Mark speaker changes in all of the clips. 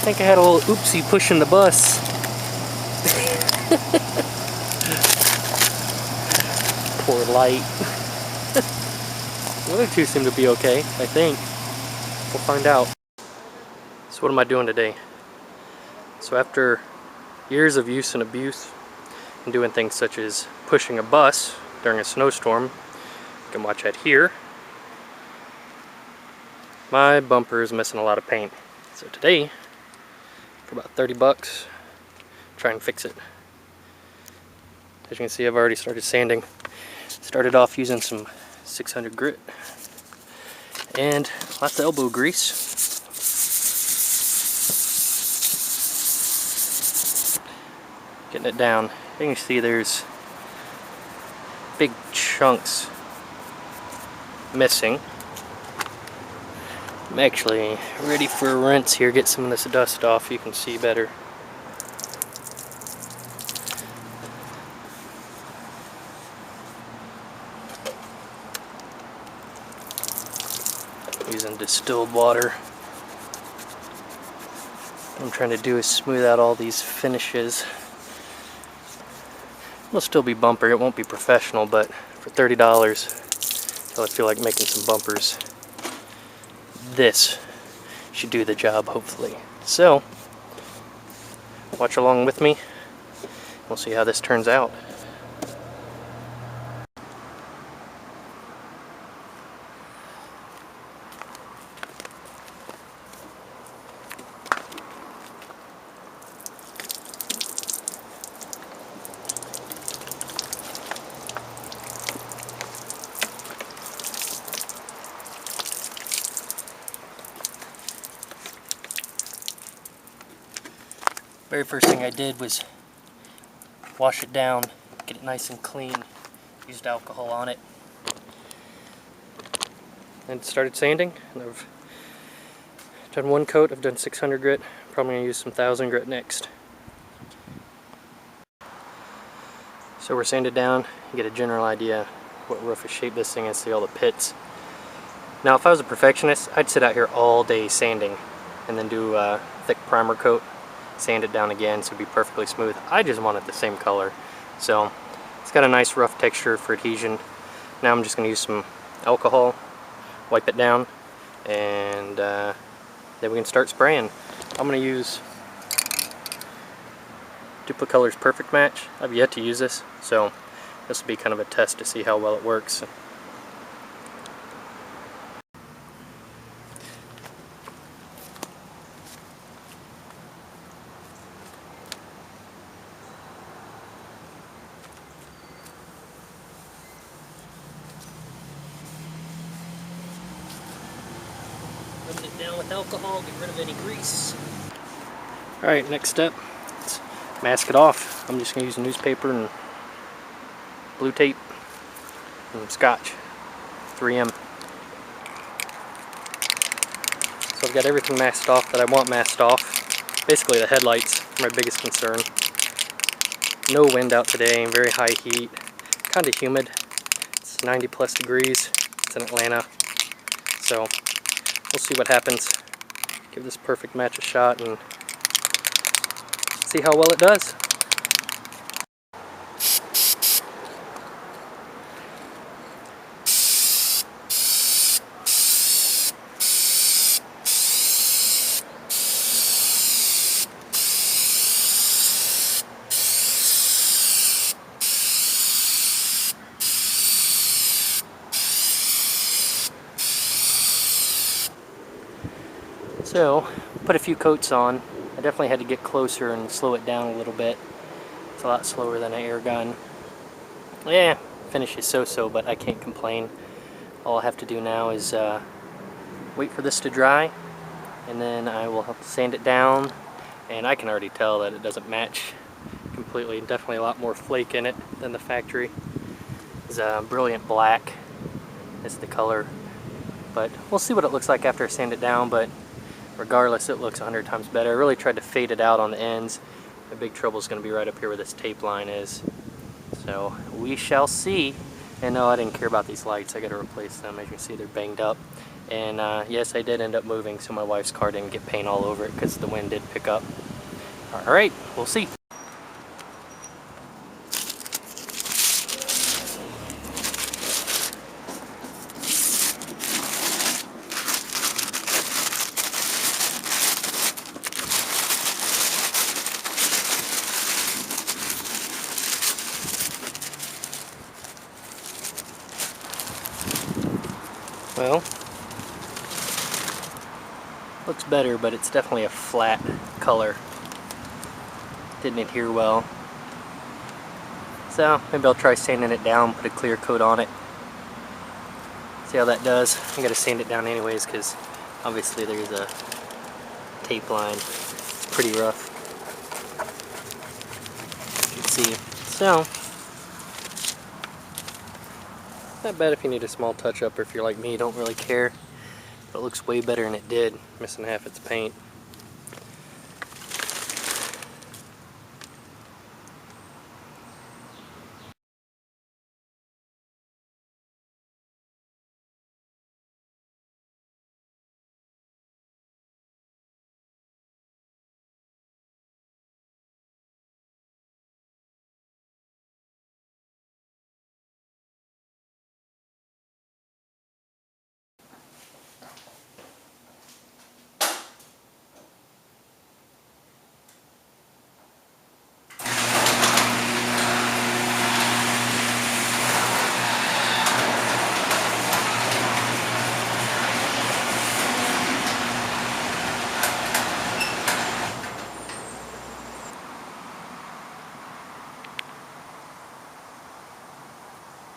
Speaker 1: think I had a little oopsie pushing the bus. Poor light. The other two seem to be okay, I think. We'll find out. So what am I doing today? So after years of use and abuse and doing things such as pushing a bus during a snowstorm, you can watch that here, my bumper is missing a lot of paint. So today, for about 30 bucks, try and fix it. As you can see, I've already started sanding. Started off using some 600 grit and lots of elbow grease. Getting it down. You can see there's big chunks missing. I'm actually ready for a rinse here, get some of this dust off, you can see better. Using distilled water. What I'm trying to do is smooth out all these finishes. It'll still be bumper, it won't be professional, but for $30, I feel like making some bumpers. This should do the job, hopefully. So, watch along with me. We'll see how this turns out. Very first thing I did was wash it down, get it nice and clean, used alcohol on it, and started sanding. And I've done one coat, I've done 600 grit, probably going to use some 1000 grit next. So we're sanded down, you get a general idea what rough shape this thing is, see all the pits. Now if I was a perfectionist, I'd sit out here all day sanding and then do a thick primer coat, sand it down again so it'd be perfectly smooth. I just want it the same color. So it's got a nice rough texture for adhesion. Now I'm just going to use some alcohol, wipe it down, and then we can start spraying. I'm going to use Duplicolor's Perfect Match. I've yet to use this, so this will be kind of a test to see how well it works. Rubbing it down with alcohol, get rid of any grease. Alright, next step, let's mask it off. I'm just going to use newspaper and blue tape and scotch, 3M. So I've got everything masked off that I want masked off. Basically the headlights are my biggest concern. No wind out today, very high heat, kind of humid. It's 90 plus degrees, it's in Atlanta. So we'll see what happens. Give this Perfect Match a shot and see how well it does. So, put a few coats on. I definitely had to get closer and slow it down a little bit. It's a lot slower than an air gun. Yeah, finish is so-so, but I can't complain. All I have to do now is wait for this to dry, and then I will sand it down, and I can already tell that it doesn't match completely. Definitely a lot more flake in it than the factory. It's a brilliant black is the color, but we'll see what it looks like after I sand it down. But regardless, it looks 100 times better. I really tried to fade it out on the ends. The big trouble is going to be right up here where this tape line is. So we shall see. And no, I didn't care about these lights. I got to replace them. As you can see, they're banged up. And yes, I did end up moving, so my wife's car didn't get paint all over it because the wind did pick up. Alright, we'll see. Well, looks better, but it's definitely a flat color. Didn't adhere well. So maybe I'll try sanding it down, put a clear coat on it. See how that does. I gotta sand it down anyways because obviously there's a tape line. It's pretty rough. You can see. So, not bad if you need a small touch up, or if you're like me, don't really care. But it looks way better than it did, missing half its paint.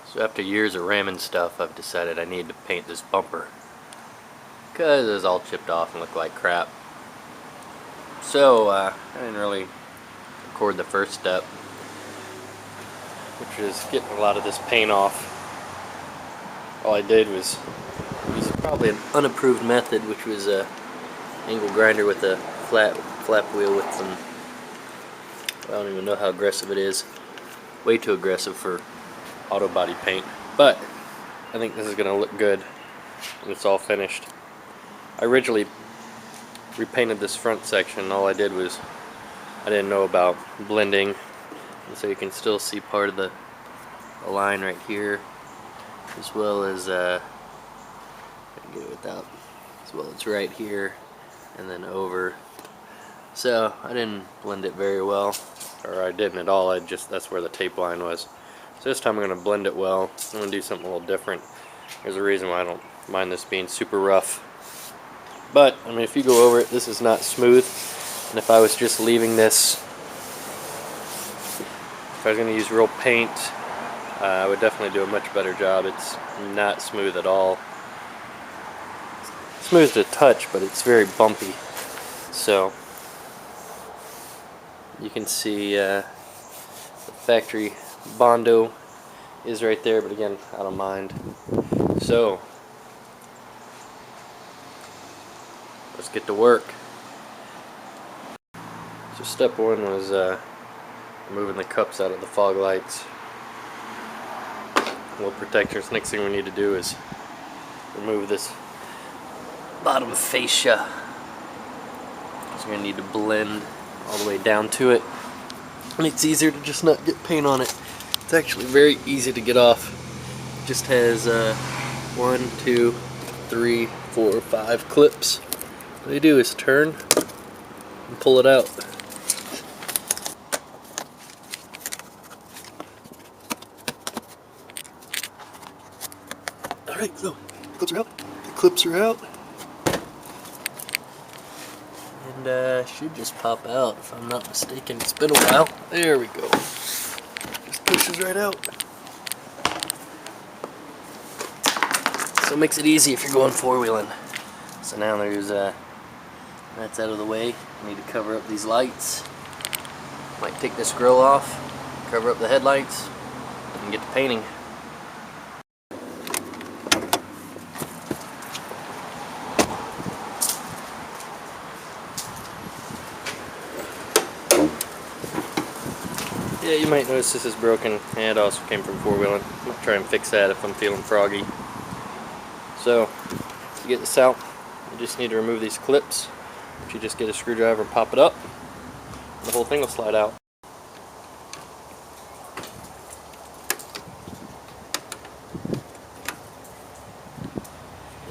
Speaker 1: So after years of ramming stuff, I've decided I need to paint this bumper because it's all chipped off and looked like crap. So I didn't really record the first step, which is getting a lot of this paint off. All I did was use probably an unapproved method, which was a angle grinder with a flap wheel with some, I don't even know how aggressive it is. Way too aggressive for auto body paint, but I think this is going to look good when it's all finished. I originally repainted this front section. All I did was, I didn't know about blending, and so you can still see part of the line right here, as well as I can get it without, as well as right here and then over. So I didn't blend it very well, or I didn't at all. That's where the tape line was. So this time I'm going to blend it well. I'm going to do something a little different. There's a reason why I don't mind this being super rough. But, I mean, if you go over it, this is not smooth. And if I was just leaving this, if I was going to use real paint, I would definitely do a much better job. It's not smooth at all. It's smooth to touch, but it's very bumpy. So, you can see the factory Bondo is right there, but again, I don't mind. So let's get to work. So step one was removing the cups out of the fog lights. Little protectors. Next thing we need to do is remove this bottom fascia. So you're going to need to blend all the way down to it. And it's easier to just not get paint on it. It's actually very easy to get off. It just has 1, 2, 3, 4, 5 clips. What you do is turn and pull it out. Alright, so clips are out. The clips are out. And should just pop out if I'm not mistaken. It's been a while. There we go. Just pushes right out. So it makes it easy if you're going four-wheeling. So now there's that's out of the way. I need to cover up these lights. Might take this grill off, cover up the headlights, and get to painting. Yeah, you might notice this is broken, and it also came from four-wheeling. I'm going to try and fix that if I'm feeling froggy. So, to get this out, you just need to remove these clips. You just get a screwdriver and pop it up, and the whole thing will slide out.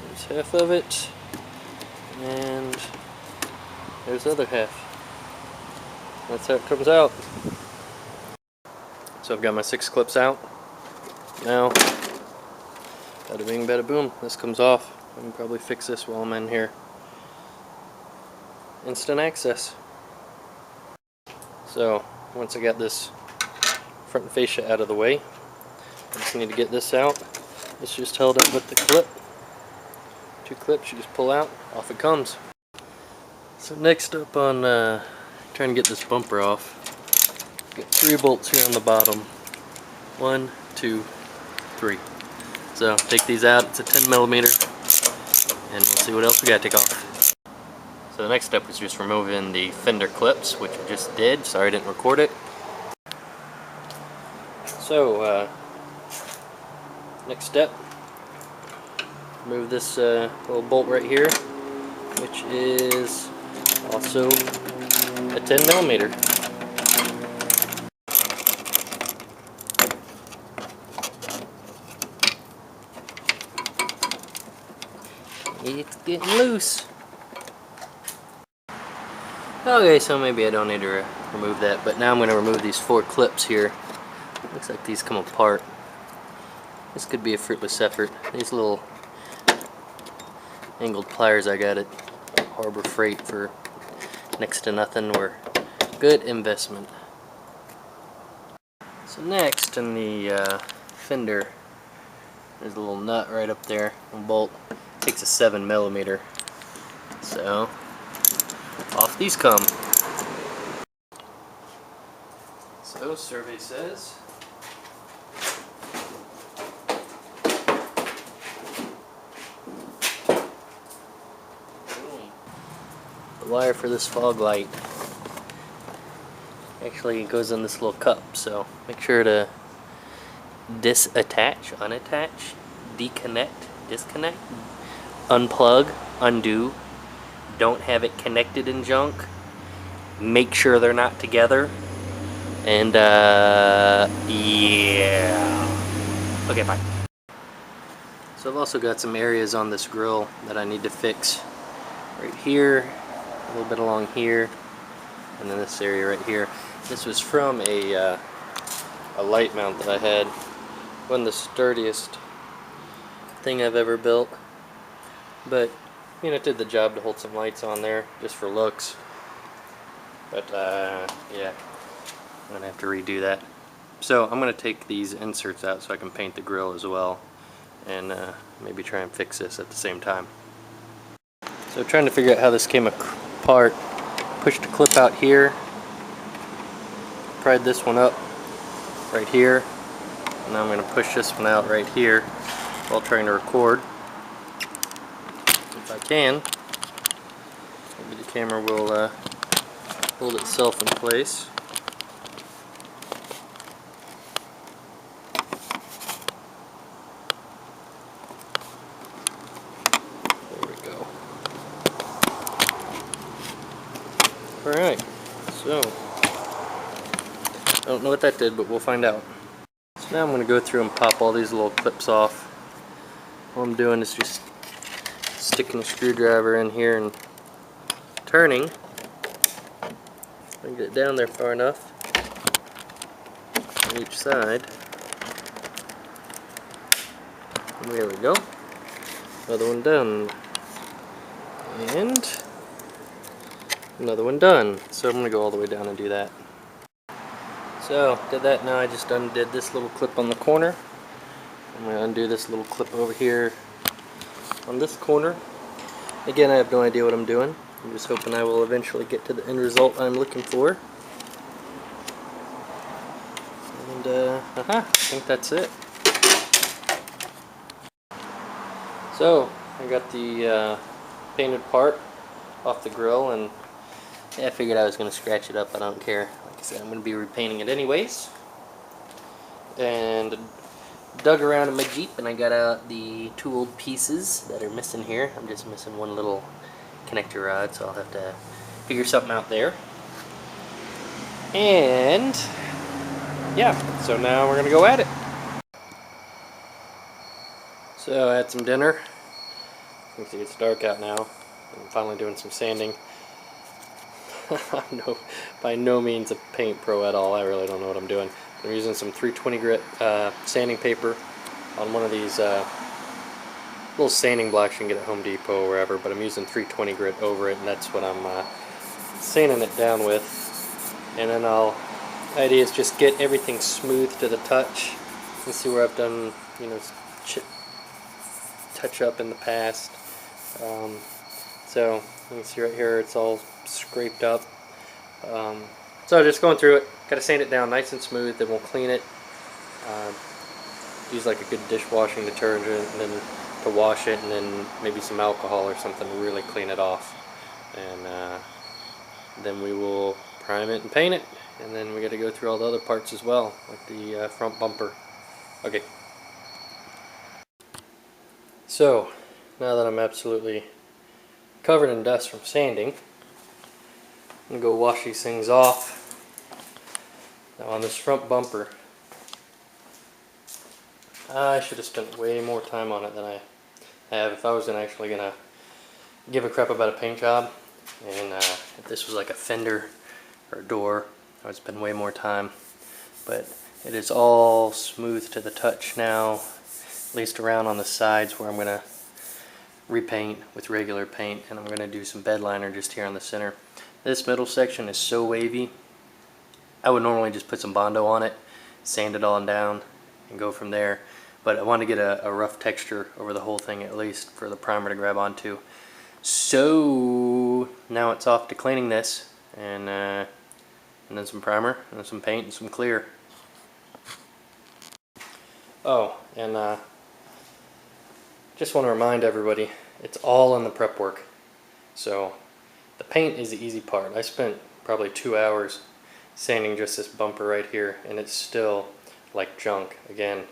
Speaker 1: There's half of it, and there's the other half. That's how it comes out. So I've got my 6 clips out. Now, bada bing, bada boom, this comes off. I can probably fix this while I'm in here. Instant access. So, once I got this front fascia out of the way, I just need to get this out. It's just held up with the clip. 2 clips you just pull out, off it comes. So next up on trying to get this bumper off, got 3 bolts here on the bottom. 1, 2, 3. So take these out, it's a 10mm, and we'll see what else we gotta take off. So the next step is just removing the fender clips, which I just did. Sorry I didn't record it. So next step, remove this little bolt right here, which is also a 10mm. It's getting loose. Okay, so maybe I don't need to remove that, but now I'm going to remove these 4 clips here. Looks like these come apart. This could be a fruitless effort. These little angled pliers I got at Harbor Freight for next to nothing were good investment. So next in the fender, there's a little nut right up there, a bolt. Takes a 7mm. So off these come. So survey says the wire for this fog light actually goes in this little cup, so make sure to disattach, unattach, deconnect, disconnect, unplug, undo. Don't have it connected in junk. Make sure they're not together. And yeah. Okay, fine. So I've also got some areas on this grill that I need to fix. Right here, a little bit along here, and then this area right here. This was from a light mount that I had. Wasn't the sturdiest thing I've ever built, but you know, it did the job to hold some lights on there just for looks. But yeah, I'm gonna have to redo that. So I'm gonna take these inserts out so I can paint the grill as well, and maybe try and fix this at the same time. So trying to figure out how this came apart. Pushed the clip out here, pried this one up right here, and now I'm gonna push this one out right here while trying to record. If I can, maybe the camera will hold itself in place. There we go. Alright, so I don't know what that did, but we'll find out. So now I'm going to go through and pop all these little clips off. All I'm doing is just sticking a screwdriver in here and turning. I can get it down there far enough on each side. And there we go. Another one done. And another one done. So I'm going to go all the way down and do that. So, did that. Now I just undid this little clip on the corner. I'm going to undo this little clip over here on this corner. Again, I have no idea what I'm doing. I'm just hoping I will eventually get to the end result I'm looking for. And, I think that's it. So, I got the painted part off the grill, and yeah, I figured I was going to scratch it up. I don't care. Like So I'm going to be repainting it anyways. And dug around in my Jeep and I got out the 2 old pieces that are missing here. I'm just missing one little connector rod, so I'll have to figure something out there. And yeah, so now we're gonna go at it. So I had some dinner. You can see it's dark out now. I'm finally doing some sanding. I'm by no means a paint pro at all. I really don't know what I'm doing. I'm using some 320 grit sanding paper on one of these little sanding blocks you can get at Home Depot or wherever, but I'm using 320 grit over it, and that's what I'm sanding it down with. And then the idea is just get everything smooth to the touch. You can see where I've done, you know, touch up in the past. So you can see right here it's all scraped up. So just going through it, got to sand it down nice and smooth, then we'll clean it. Use like a good dishwashing detergent and then to wash it, and then maybe some alcohol or something to really clean it off. And then we will prime it and paint it, and then we got to go through all the other parts as well, like the front bumper. Okay. So now that I'm absolutely covered in dust from sanding, I'm going to go wash these things off. Now on this front bumper, I should have spent way more time on it than I have. If I was actually going to give a crap about a paint job, and if this was like a fender or a door, I would spend way more time. But it is all smooth to the touch now, at least around on the sides where I'm going to repaint with regular paint, and I'm going to do some bedliner just here on the center. This middle section is so wavy. I would normally just put some Bondo on it, sand it all down, and go from there. But I want to get a rough texture over the whole thing at least for the primer to grab onto. So now it's off to cleaning this, and then some primer, and then some paint, and some clear. Oh, and just want to remind everybody, it's all in the prep work. So the paint is the easy part. I spent probably 2 hours sanding just this bumper right here, and it's still like junk. Again,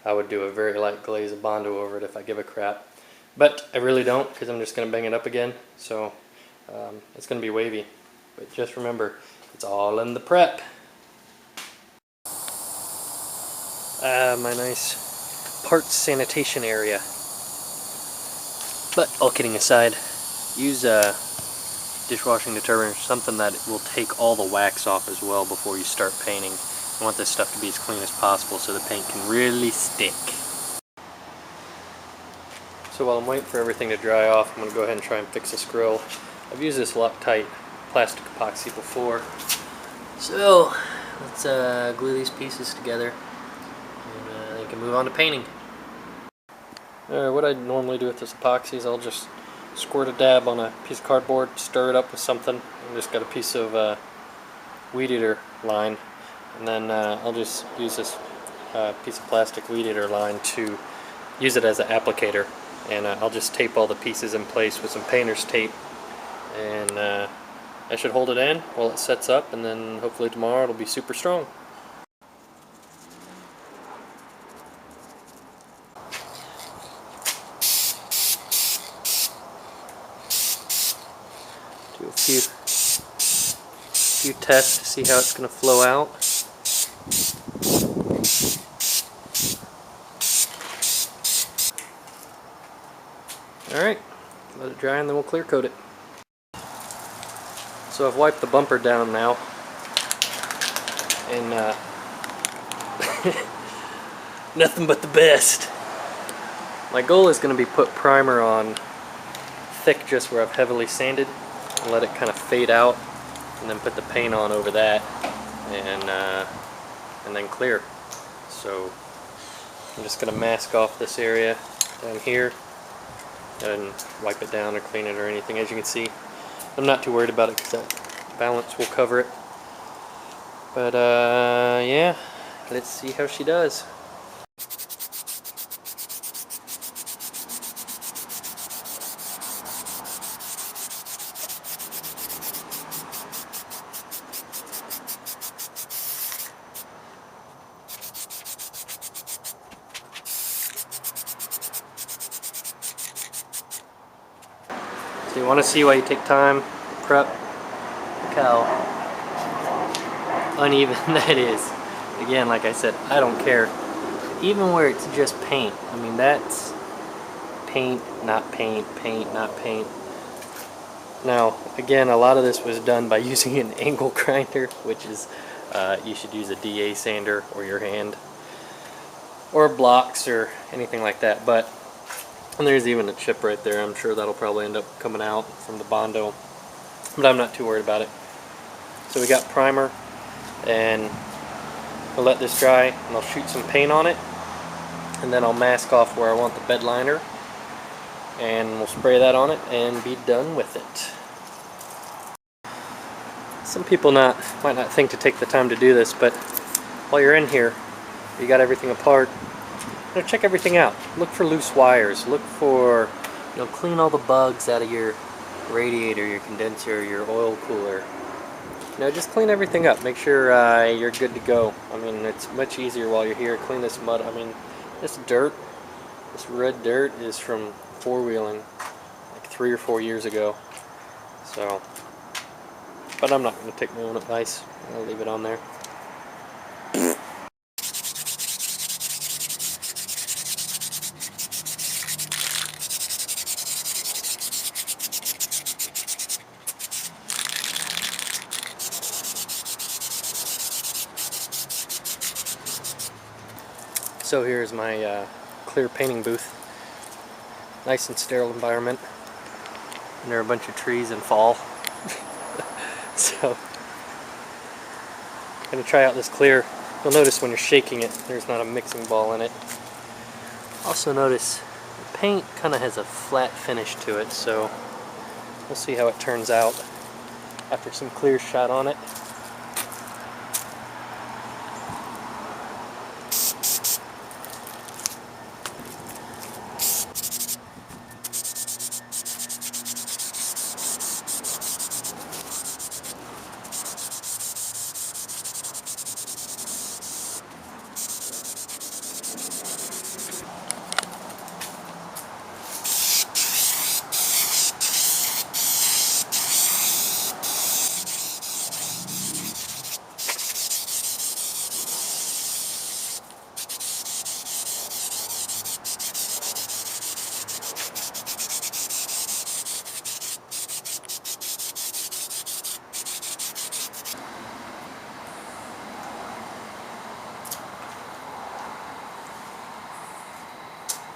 Speaker 1: I would do a very light glaze of Bondo over it if I give a crap, but I really don't, because I'm just going to bang it up again. So it's going to be wavy, but just remember, it's all in the prep. My nice parts sanitation area. But all kidding aside, use dishwashing detergent, something that will take all the wax off as well before you start painting. I want this stuff to be as clean as possible so the paint can really stick. So while I'm waiting for everything to dry off, I'm going to go ahead and try and fix this grill. I've used this Loctite plastic epoxy before. So let's glue these pieces together, and then we can move on to painting. What I normally do with this epoxy is I'll just squirt a dab on a piece of cardboard, stir it up with something. I just got a piece of weed eater line, and then I'll just use this piece of plastic weed eater line to use it as an applicator, and I'll just tape all the pieces in place with some painter's tape, and I should hold it in while it sets up, and then hopefully tomorrow it'll be super strong. Do a few tests to see how it's going to flow out. Alright, let it dry and then we'll clear coat it. So I've wiped the bumper down now, and nothing but the best. My goal is going to be put primer on thick just where I've heavily sanded, and let it kind of fade out, and then put the paint on over that, and then clear. So I'm just going to mask off this area down here and wipe it down or clean it or anything. As you can see, I'm not too worried about it because that balance will cover it. But yeah, let's see how she does. So you want to see why you take time to prep? Look how uneven that is. Again, like I said, I don't care. Even where it's just paint. I mean, that's paint, not paint, paint, not paint. Now, again, a lot of this was done by using an angle grinder, which is, you should use a DA sander or your hand, or blocks or anything like that. But, and there's even a chip right there. I'm sure that'll probably end up coming out from the Bondo, but I'm not too worried about it. So we got primer, and I'll let this dry, and I'll shoot some paint on it, and then I'll mask off where I want the bed liner, and we'll spray that on it and be done with it. Some people might not think to take the time to do this, but while you're in here, you got everything apart, check everything out. Look for loose wires. Look for, clean all the bugs out of your radiator, your condenser, your oil cooler. Just clean everything up. Make sure you're good to go. I mean, it's much easier while you're here. Clean this mud. I mean, this dirt, this red dirt is from four-wheeling like 3 or 4 years ago. So, but I'm not going to take my own advice. I'll leave it on there. So here's my clear painting booth. Nice and sterile environment. And there are a bunch of trees in fall. So, I'm going to try out this clear. You'll notice when you're shaking it, there's not a mixing ball in it. Also notice the paint kind of has a flat finish to it, so we'll see how it turns out after some clear shot on it.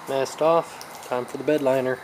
Speaker 1: Masked off, time for the bed liner.